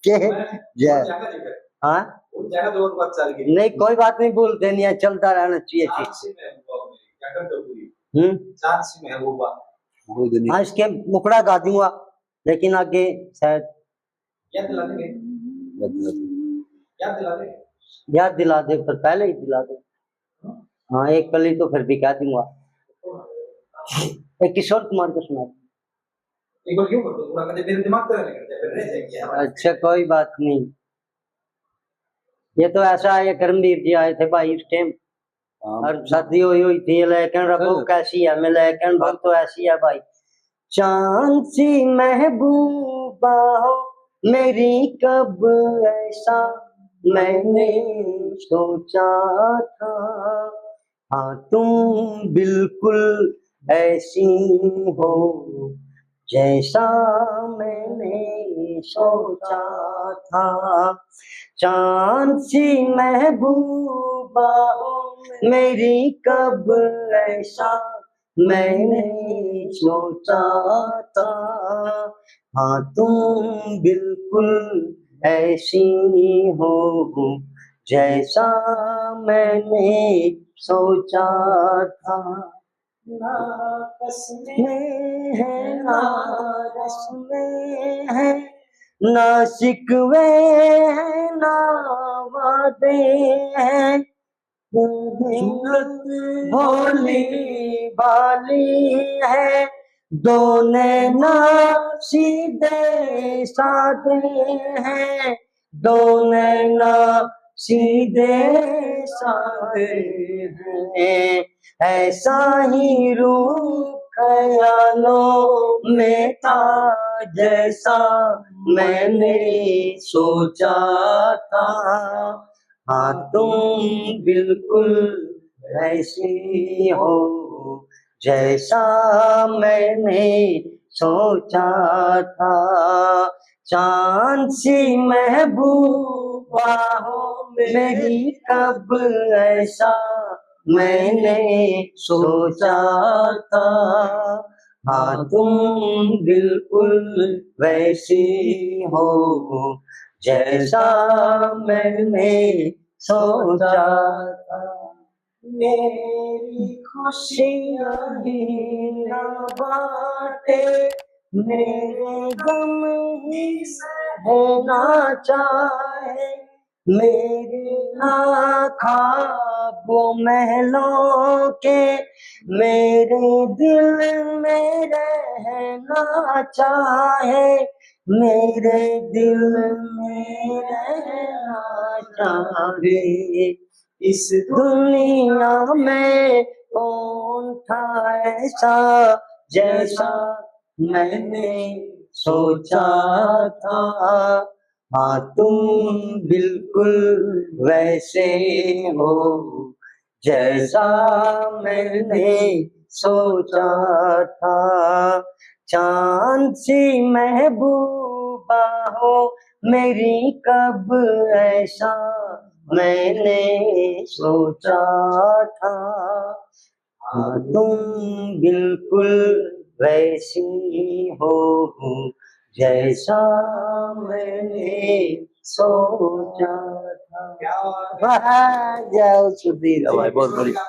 के जय हाँ नहीं कोई बात नहीं, भूल देनी है, चलता रहना चाहिए हाँ इसके मुकड़ा गा दूंगा, लेकिन आगे शायद याद दिला दे, पर पहले ही दिला दे। हाँ एक कली तो फिर भी कह दूंगा, एक किशोर कुमार को सुना। अच्छा कोई बात नहीं, ये तो ऐसा है, करमवीर जी आए थे भाई इस टाइम और शादी हुई थी, लेकिन रबो कैसी है, मैं लेकिन बहुत तो ऐसी है भाई। चांद सी महबूबा हो मेरी, कब ऐसा मैंने सोचा था, हाँ तुम बिल्कुल ऐसी हो जैसा मैंने सोचा था। चांद सी महबूबा हो मेरी, कब ऐसा मैंने सोचा था, हाँ तुम बिल्कुल ऐसी हो जैसा मैंने सोचा था। ना कसमें है ना रस्में है, ना शिकवे हैं ना वादे हैं, भोली भाली है, दो नैना सीधे साधे हैं, दो नैना सीधे साधे हैं, ऐसा ही रूप ख्यालों में था जैसा मैंने सोचा था, हाँ तुम बिल्कुल ऐसी हो जैसा मैंने सोचा था। चांद सी महबूबा हो मेरी, कब ऐसा मैंने सोचा था, हाँ तुम बिल्कुल वैसी हो जैसा मैंने सोचा था। मेरी खुशियाँ ही ना बाटे, मेरे गम ही सहना चाहे, मेरे ना ख्वाबों महलों के मेरे दिल में रहना चाहे, मेरे दिल में रहना चाहे, इस दुनिया में कौन था ऐसा जैसा मैंने सोचा था, हाँ तुम बिल्कुल वैसे हो जैसा मैंने सोचा था। चांद सी महबूबा हो मेरी, कब ऐसा मैंने सोचा था, हाँ तुम बिल्कुल वैसी हो जैसा मैंने सोचा था। जय सुधीर भाई, बहुत बढ़िया।